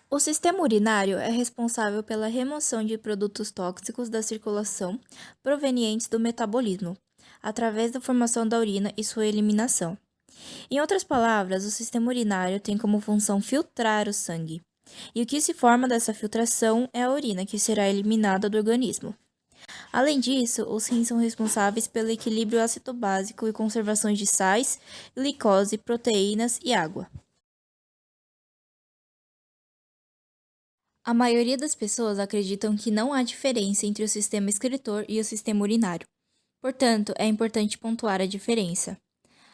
O sistema urinário é responsável pela remoção de produtos tóxicos da circulação provenientes do metabolismo, através da formação da urina e sua eliminação. Em outras palavras, o sistema urinário tem como função filtrar o sangue, e o que se forma dessa filtração é a urina que será eliminada do organismo. Além disso, os rins são responsáveis pelo equilíbrio ácido-básico e conservações de sais, glicose, proteínas e água. A maioria das pessoas acreditam que não há diferença entre o sistema excretor e o sistema urinário. Portanto, é importante pontuar a diferença.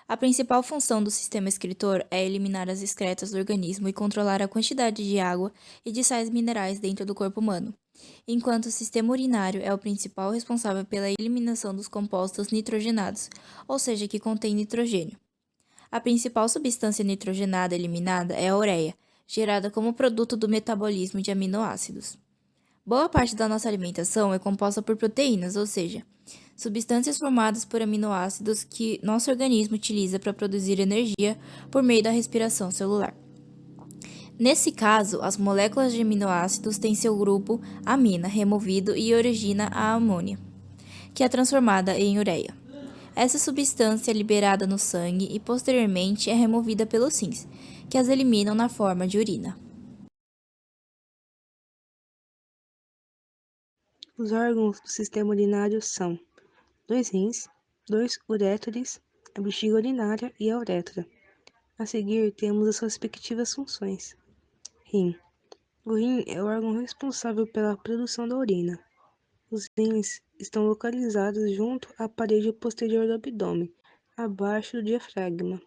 A principal função do sistema excretor é eliminar as excretas do organismo e controlar a quantidade de água e de sais minerais dentro do corpo humano, enquanto o sistema urinário é o principal responsável pela eliminação dos compostos nitrogenados, ou seja, que contém nitrogênio. A principal substância nitrogenada eliminada é a ureia, gerada como produto do metabolismo de aminoácidos. Boa parte da nossa alimentação é composta por proteínas, ou seja, substâncias formadas por aminoácidos que nosso organismo utiliza para produzir energia por meio da respiração celular. Nesse caso, as moléculas de aminoácidos têm seu grupo amina removido e origina a amônia, que é transformada em ureia. Essa substância é liberada no sangue e posteriormente é removida pelos rins, que as eliminam na forma de urina. Os órgãos do sistema urinário são 2 rins, 2 uréteres, a bexiga urinária e a uretra. A seguir, temos as respectivas funções. Rim. O rim é o órgão responsável pela produção da urina. Os rins estão localizados junto à parede posterior do abdômen, abaixo do diafragma.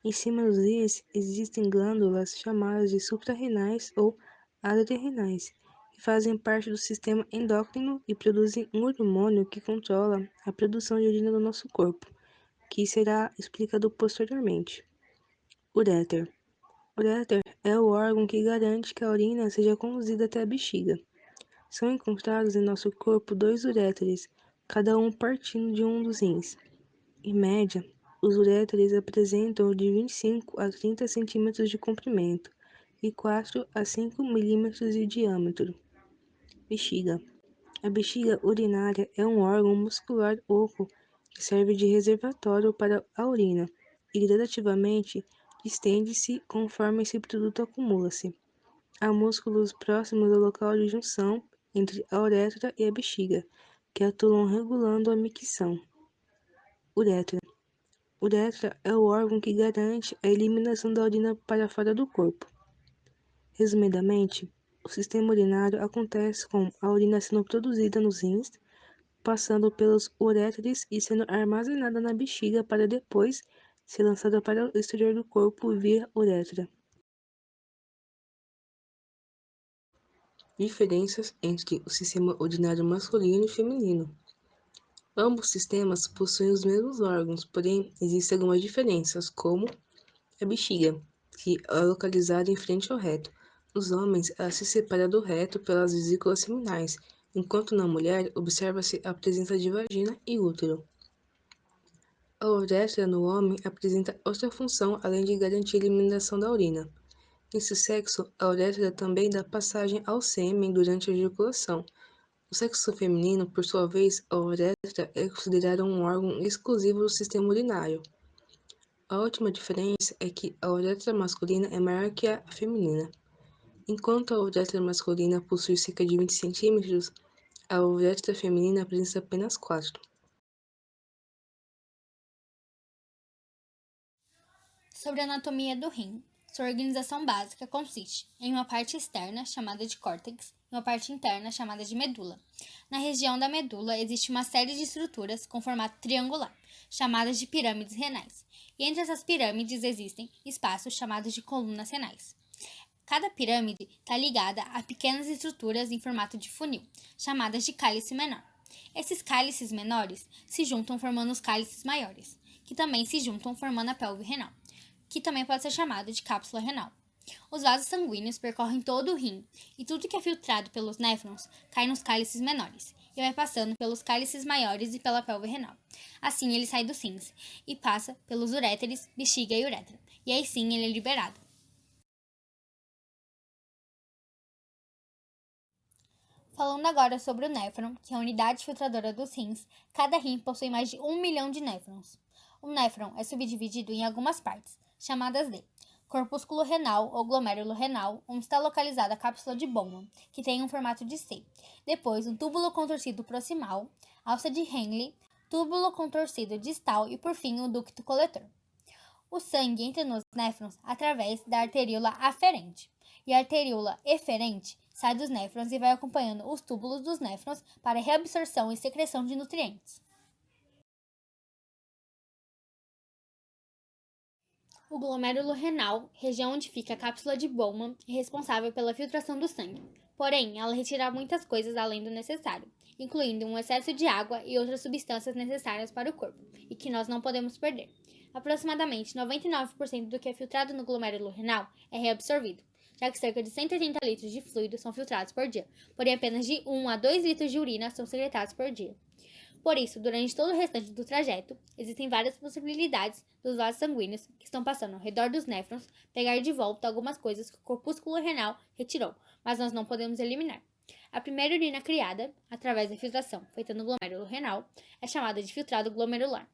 Em cima dos rins existem glândulas chamadas de suprarrenais ou adrenais, que fazem parte do sistema endócrino e produzem um hormônio que controla a produção de urina no nosso corpo, que será explicado posteriormente. Uréter. Uréter é o órgão que garante que a urina seja conduzida até a bexiga. São encontrados em nosso corpo 2 uréteres, cada um partindo de um dos rins. Em média, os uréteres apresentam de 25 a 30 centímetros de comprimento e 4 a 5 milímetros de diâmetro. Bexiga. A bexiga urinária é um órgão muscular oco que serve de reservatório para a urina e gradativamente distende-se conforme esse produto acumula-se. Há músculos próximos ao local de junção entre a uretra e a bexiga, que atuam regulando a micção. Uretra. Uretra é o órgão que garante a eliminação da urina para fora do corpo. Resumidamente, o sistema urinário acontece com a urina sendo produzida nos rins, passando pelos uréteres e sendo armazenada na bexiga para depois ser lançada para o exterior do corpo via uretra. Diferenças entre o sistema urinário masculino e feminino. Ambos sistemas possuem os mesmos órgãos, porém existem algumas diferenças, como a bexiga, que é localizada em frente ao reto. Nos homens, ela se separa do reto pelas vesículas seminais, enquanto na mulher observa-se a presença de vagina e útero. A uretra no homem apresenta outra função além de garantir a eliminação da urina. Nesse sexo, a uretra também dá passagem ao sêmen durante a ejaculação. No sexo feminino, por sua vez, a uretra é considerada um órgão exclusivo do sistema urinário. A última diferença é que a uretra masculina é maior que a feminina. Enquanto a uretra masculina possui cerca de 20 centímetros, a uretra feminina apresenta apenas 4. Sobre a anatomia do rim. Sua organização básica consiste em uma parte externa, chamada de córtex, e uma parte interna, chamada de medula. Na região da medula existe uma série de estruturas com formato triangular, chamadas de pirâmides renais, e entre essas pirâmides existem espaços chamados de colunas renais. Cada pirâmide está ligada a pequenas estruturas em formato de funil, chamadas de cálice menor. Esses cálices menores se juntam formando os cálices maiores, que também se juntam formando a pelve renal, que também pode ser chamada de cápsula renal. Os vasos sanguíneos percorrem todo o rim, e tudo que é filtrado pelos néfrons cai nos cálices menores, e vai passando pelos cálices maiores e pela pelve renal. Assim ele sai dos rins, e passa pelos uréteres, bexiga e uretra, e aí sim ele é liberado. Falando agora sobre o néfron, que é a unidade filtradora dos rins, cada rim possui mais de 1 milhão de néfrons. O néfron é subdividido em algumas partes, chamadas de corpúsculo renal ou glomérulo renal, onde está localizada a cápsula de Bowman, que tem um formato de C. Depois, um túbulo contorcido proximal, alça de Henle, túbulo contorcido distal e, por fim, o ducto coletor. O sangue entra nos néfrons através da arteríola aferente, e a arteríola eferente sai dos néfrons e vai acompanhando os túbulos dos néfrons para reabsorção e secreção de nutrientes. O glomérulo renal, região onde fica a cápsula de Bowman, é responsável pela filtração do sangue. Porém, ela retira muitas coisas além do necessário, incluindo um excesso de água e outras substâncias necessárias para o corpo, e que nós não podemos perder. Aproximadamente 99% do que é filtrado no glomérulo renal é reabsorvido, já que cerca de 180 litros de fluido são filtrados por dia, porém apenas de 1 a 2 litros de urina são secretados por dia. Por isso, durante todo o restante do trajeto, existem várias possibilidades dos vasos sanguíneos que estão passando ao redor dos néfrons pegar de volta algumas coisas que o corpúsculo renal retirou, mas nós não podemos eliminar. A primeira urina criada, através da filtração feita no glomérulo renal, é chamada de filtrado glomerular.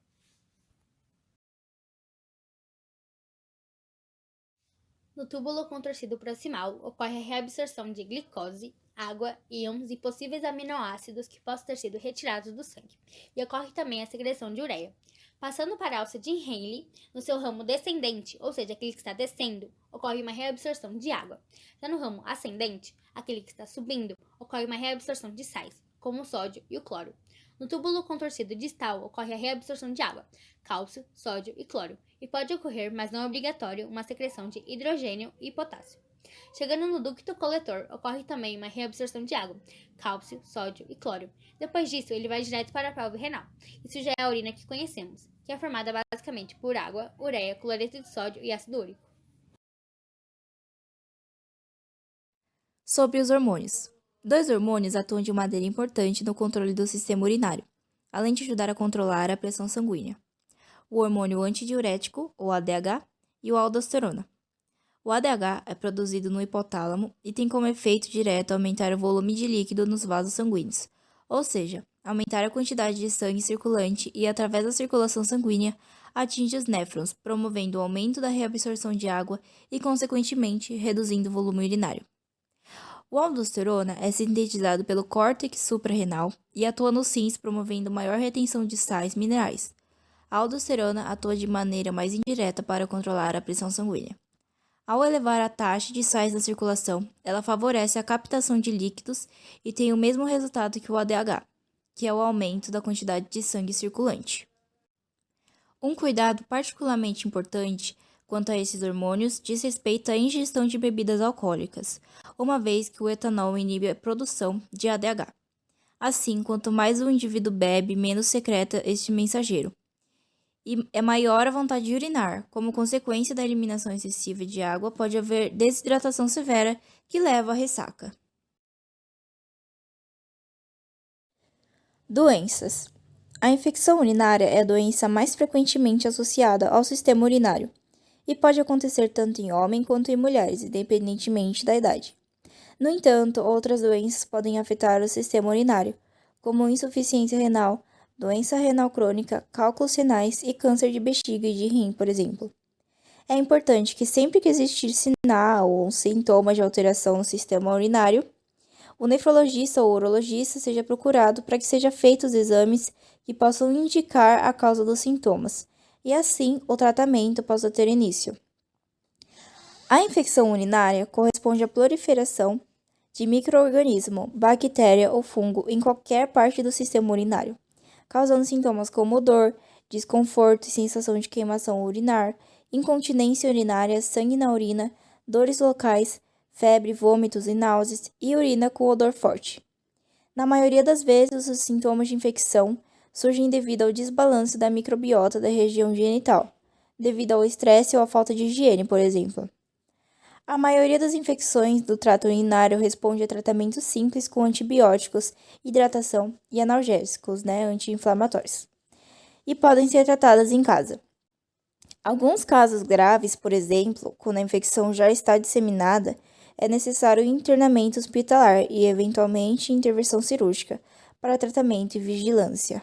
No túbulo contorcido proximal ocorre a reabsorção de glicose, água, íons e possíveis aminoácidos que possam ter sido retirados do sangue, e ocorre também a secreção de ureia. Passando para a alça de Henle, no seu ramo descendente, ou seja, aquele que está descendo, ocorre uma reabsorção de água. Já no ramo ascendente, aquele que está subindo, ocorre uma reabsorção de sais, como o sódio e o cloro. No túbulo contorcido distal ocorre a reabsorção de água, cálcio, sódio e cloro, e pode ocorrer, mas não é obrigatório, uma secreção de hidrogênio e potássio. Chegando no ducto coletor, ocorre também uma reabsorção de água, cálcio, sódio e cloro. Depois disso, ele vai direto para a pelve renal. Isso já é a urina que conhecemos, que é formada basicamente por água, ureia, cloreto de sódio e ácido úrico. Sobre os hormônios. 2 hormônios atuam de maneira importante no controle do sistema urinário, além de ajudar a controlar a pressão sanguínea. O hormônio antidiurético, ou ADH, e o aldosterona. O ADH é produzido no hipotálamo e tem como efeito direto aumentar o volume de líquido nos vasos sanguíneos, ou seja, aumentar a quantidade de sangue circulante e, através da circulação sanguínea, atinge os néfrons, promovendo o aumento da reabsorção de água e, consequentemente, reduzindo o volume urinário. O aldosterona é sintetizado pelo córtex suprarrenal e atua nos rins, promovendo maior retenção de sais minerais. A aldosterona atua de maneira mais indireta para controlar a pressão sanguínea. Ao elevar a taxa de sais na circulação, ela favorece a captação de líquidos e tem o mesmo resultado que o ADH, que é o aumento da quantidade de sangue circulante. Um cuidado particularmente importante quanto a esses hormônios diz respeito à ingestão de bebidas alcoólicas, uma vez que o etanol inibe a produção de ADH. Assim, quanto mais o indivíduo bebe, menos secreta este mensageiro. E é maior a vontade de urinar. Como consequência da eliminação excessiva de água, pode haver desidratação severa que leva à ressaca. Doenças. A infecção urinária é a doença mais frequentemente associada ao sistema urinário e pode acontecer tanto em homens quanto em mulheres, independentemente da idade. No entanto, outras doenças podem afetar o sistema urinário, como insuficiência renal, doença renal crônica, cálculos renais e câncer de bexiga e de rim, por exemplo. É importante que sempre que existir sinal ou sintoma de alteração no sistema urinário, o nefrologista ou urologista seja procurado para que sejam feitos exames que possam indicar a causa dos sintomas, e assim o tratamento possa ter início. A infecção urinária corresponde à proliferação de micro-organismo, bactéria ou fungo em qualquer parte do sistema urinário, causando sintomas como dor, desconforto e sensação de queimação urinar, incontinência urinária, sangue na urina, dores locais, febre, vômitos e náuseas e urina com odor forte. Na maioria das vezes, os sintomas de infecção surgem devido ao desbalanço da microbiota da região genital, devido ao estresse ou à falta de higiene, por exemplo. A maioria das infecções do trato urinário responde a tratamentos simples com antibióticos, hidratação e analgésicos, anti-inflamatórios, e podem ser tratadas em casa. Alguns casos graves, por exemplo, quando a infecção já está disseminada, é necessário internamento hospitalar e, eventualmente, intervenção cirúrgica para tratamento e vigilância.